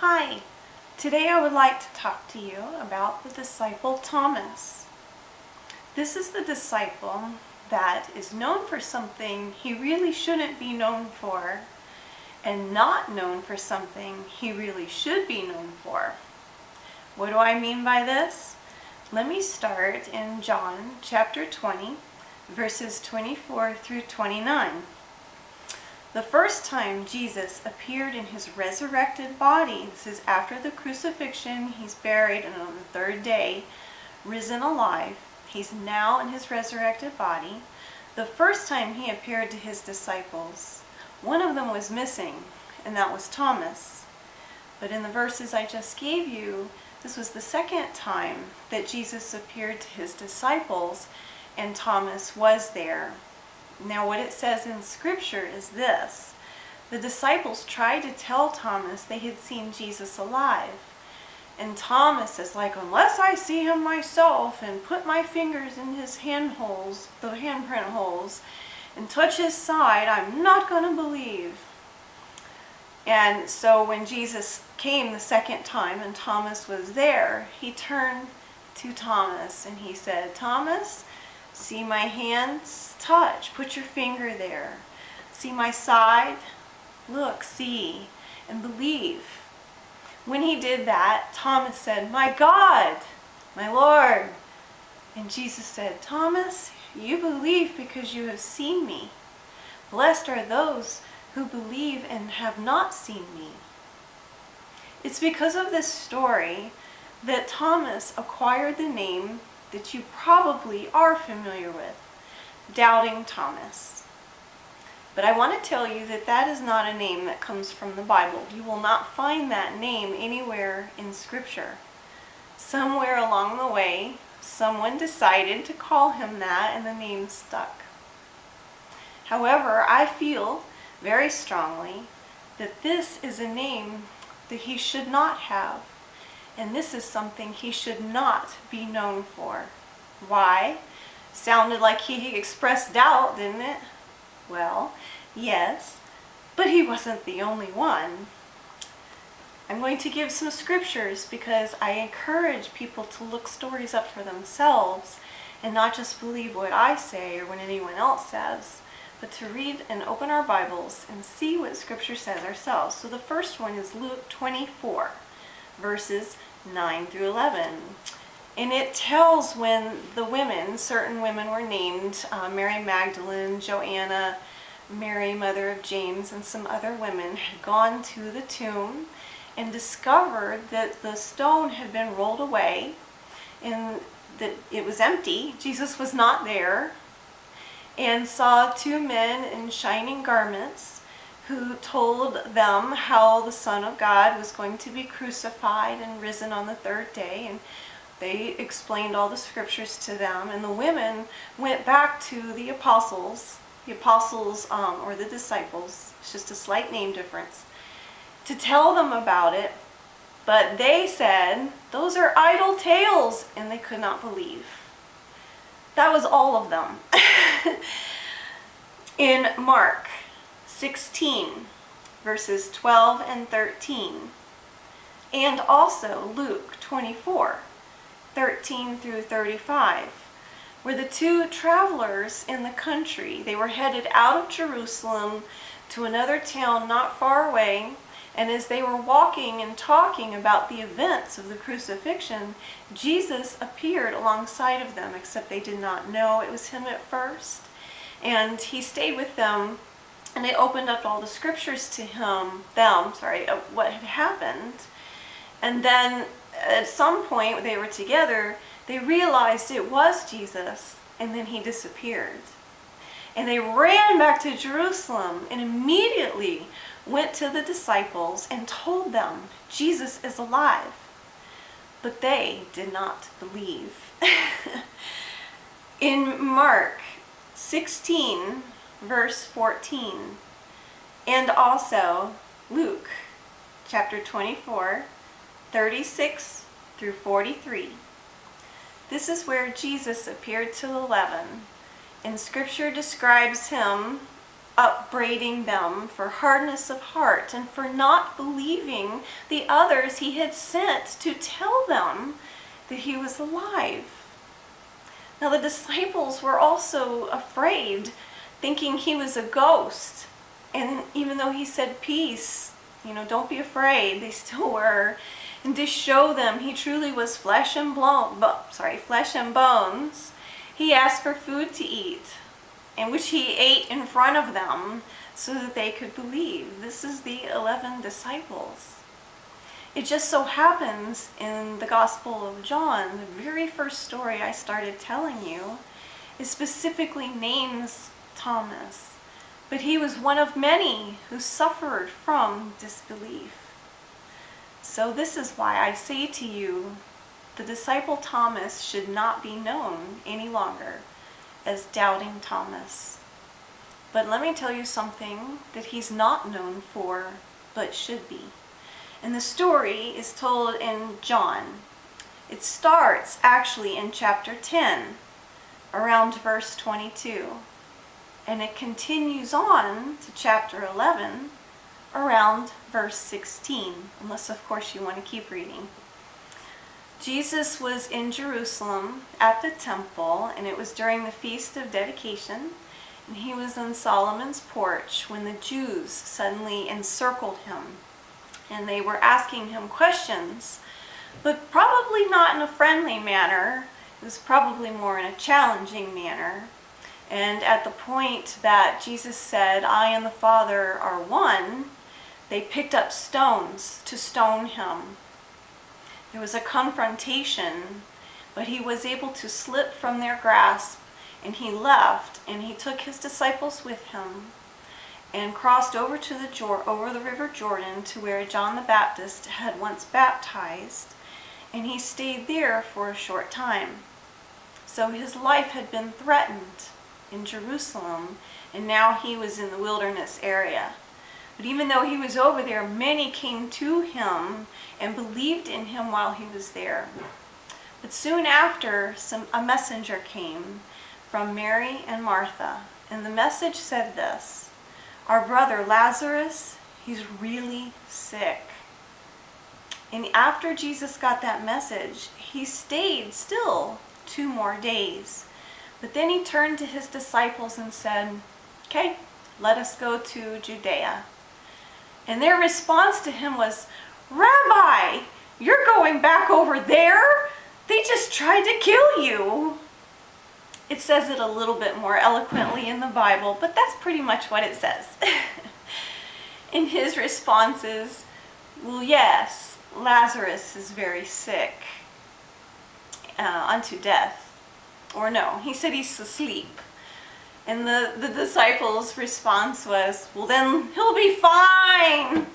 Hi, today I would like to talk to you about the disciple Thomas. This is the disciple that is known for something he really shouldn't be known for, and not known for something he really should be known for. What do I mean by this? Let me start in John chapter 20, verses 24 through 29. The first time Jesus appeared in his resurrected body, this is after the crucifixion, he's buried, and on the third day, risen alive. He's now in his resurrected body. The first time he appeared to his disciples, one of them was missing, and that was Thomas. But in the verses I just gave you, this was the second time that Jesus appeared to his disciples, and Thomas was there. Now what it says in Scripture is this. The disciples tried to tell Thomas they had seen Jesus alive. And Thomas is like, unless I see him myself and put my fingers in his hand holes, the handprint holes, and touch his side, I'm not going to believe. And so when Jesus came the second time and Thomas was there, he turned to Thomas and he said, Thomas, see my hands? Touch. Put your finger there. See my side? Look, see, and believe. When he did that, Thomas said, my God, my Lord. And Jesus said, Thomas, you believe because you have seen me. Blessed are those who believe and have not seen me. It's because of this story that Thomas acquired the name that you probably are familiar with, Doubting Thomas. But I want to tell you that that is not a name that comes from the Bible. You will not find that name anywhere in Scripture. Somewhere along the way, someone decided to call him that and the name stuck. However, I feel very strongly that this is a name that he should not have. And this is something he should not be known for. Why? Sounded like he expressed doubt, didn't it? Well, yes, but he wasn't the only one. I'm going to give some scriptures because I encourage people to look stories up for themselves and not just believe what I say or what anyone else says, but to read and open our Bibles and see what Scripture says ourselves. So the first one is Luke 24, verses 9 through 11. And it tells when the women, certain women were named, Mary Magdalene, Joanna, Mary, mother of James, and some other women had gone to the tomb and discovered that the stone had been rolled away and that it was empty. Jesus was not there. And saw two men in shining garments who told them how the Son of God was going to be crucified and risen on the third day. And they explained all the scriptures to them. And the women went back to the apostles, or the disciples, it's just a slight name difference, to tell them about it. But they said, those are idle tales, and they could not believe. That was all of them. In Mark 16, verses 12 and 13, and also Luke 24, 13 through 35, were the two travelers in the country. They were headed out of Jerusalem to another town not far away, and as they were walking and talking about the events of the crucifixion, Jesus appeared alongside of them, except they did not know it was him at first. And he stayed with them, and they opened up all the scriptures to what had happened. And then at some point they were together, they realized it was Jesus, and then he disappeared. And they ran back to Jerusalem and immediately went to the disciples and told them, Jesus is alive. But they did not believe. In Mark 16, verse 14, and also Luke chapter 24, 36 through 43. This is where Jesus appeared to 11, and Scripture describes him upbraiding them for hardness of heart and for not believing the others he had sent to tell them that he was alive. Now the disciples were also afraid, thinking he was a ghost. And even though he said peace, don't be afraid, they still were. And to show them he truly was flesh and bones, he asked for food to eat, and which he ate in front of them so that they could believe. This is the 11 disciples. It just so happens in the Gospel of John, the very first story I started telling you, it specifically names Thomas. But he was one of many who suffered from disbelief. So this is why I say to you, the disciple Thomas should not be known any longer as Doubting Thomas. But let me tell you something that he's not known for, but should be. And the story is told in John. It starts actually in chapter 10, around verse 22. And it continues on to chapter 11, around verse 16, unless of course you want to keep reading. Jesus was in Jerusalem at the temple, and it was during the Feast of Dedication, and he was on Solomon's porch when the Jews suddenly encircled him, and they were asking him questions, but probably not in a friendly manner. It was probably more in a challenging manner. And at the point that Jesus said, "I and the Father are one," they picked up stones to stone him. There was a confrontation, but he was able to slip from their grasp, and he left, and he took his disciples with him and crossed over over the river Jordan to where John the Baptist had once baptized, and he stayed there for a short time. So his life had been threatened in Jerusalem, and now he was in the wilderness area. But even though he was over there, many came to him and believed in him while he was there. But soon after, a messenger came from Mary and Martha, and the message said this: "Our brother Lazarus, he's really sick." And after Jesus got that message, he stayed still 2 more days. But then he turned to his disciples and said, "Okay, let us go to Judea." And their response to him was, "Rabbi, you're going back over there? They just tried to kill you." It says it a little bit more eloquently in the Bible, but that's pretty much what it says. And his response is, "Well, yes, Lazarus is very sick, unto death." Or no, he said he's asleep. And the disciples' response was, "Well, then he'll be fine."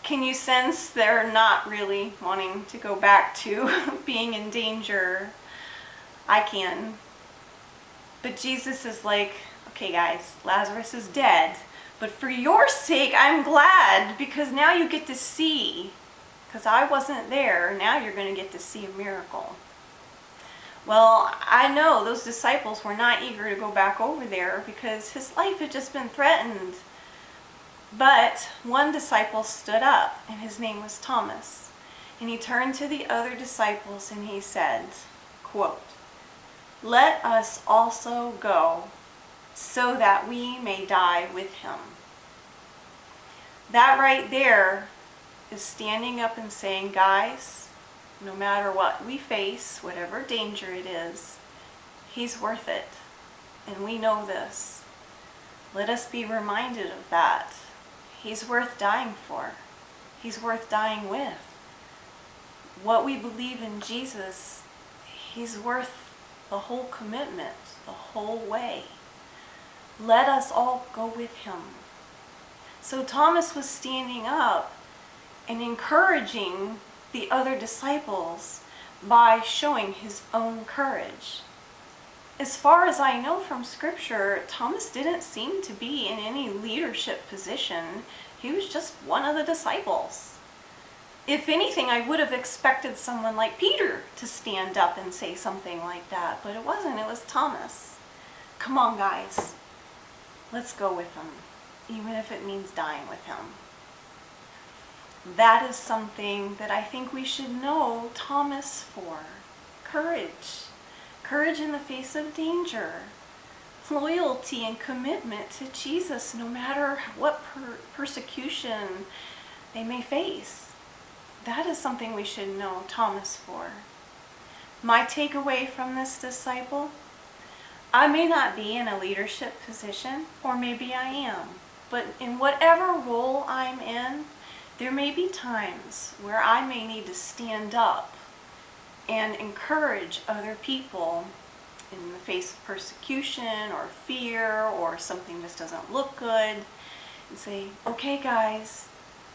Can you sense they're not really wanting to go back to being in danger? I can. But Jesus is like, "Okay guys, Lazarus is dead. But for your sake, I'm glad, because now you get to see. Because I wasn't there, now you're going to get to see a miracle." Well, I know those disciples were not eager to go back over there because his life had just been threatened. But one disciple stood up, and his name was Thomas. And he turned to the other disciples and he said, quote, "Let us also go, so that we may die with him." That right there is standing up and saying, guys, no matter what we face, whatever danger it is, he's worth it. And we know this. Let us be reminded of that. He's worth dying for. He's worth dying with. What we believe in Jesus, he's worth the whole commitment, the whole way. Let us all go with him. So Thomas was standing up and encouraging the other disciples by showing his own courage. As far as I know from Scripture, Thomas didn't seem to be in any leadership position. He was just one of the disciples. If anything, I would have expected someone like Peter to stand up and say something like that, but it wasn't. It was Thomas. Come on, guys. Let's go with him. even if it means dying with him. That is something that I think we should know Thomas for. Courage. Courage in the face of danger. Loyalty and commitment to Jesus no matter what persecution they may face. That is something we should know Thomas for. My takeaway from this disciple: I may not be in a leadership position, or maybe I am, but in whatever role I'm in, there may be times where I may need to stand up and encourage other people in the face of persecution or fear or something just doesn't look good, and say, okay guys,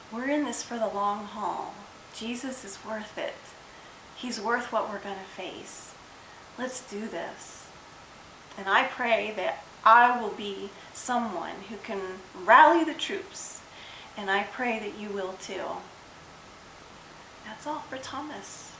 we're in this for the long haul. Jesus is worth it. He's worth what we're going to face. Let's do this. And I pray that I will be someone who can rally the troops, and I pray that you will too. That's all for Thomas.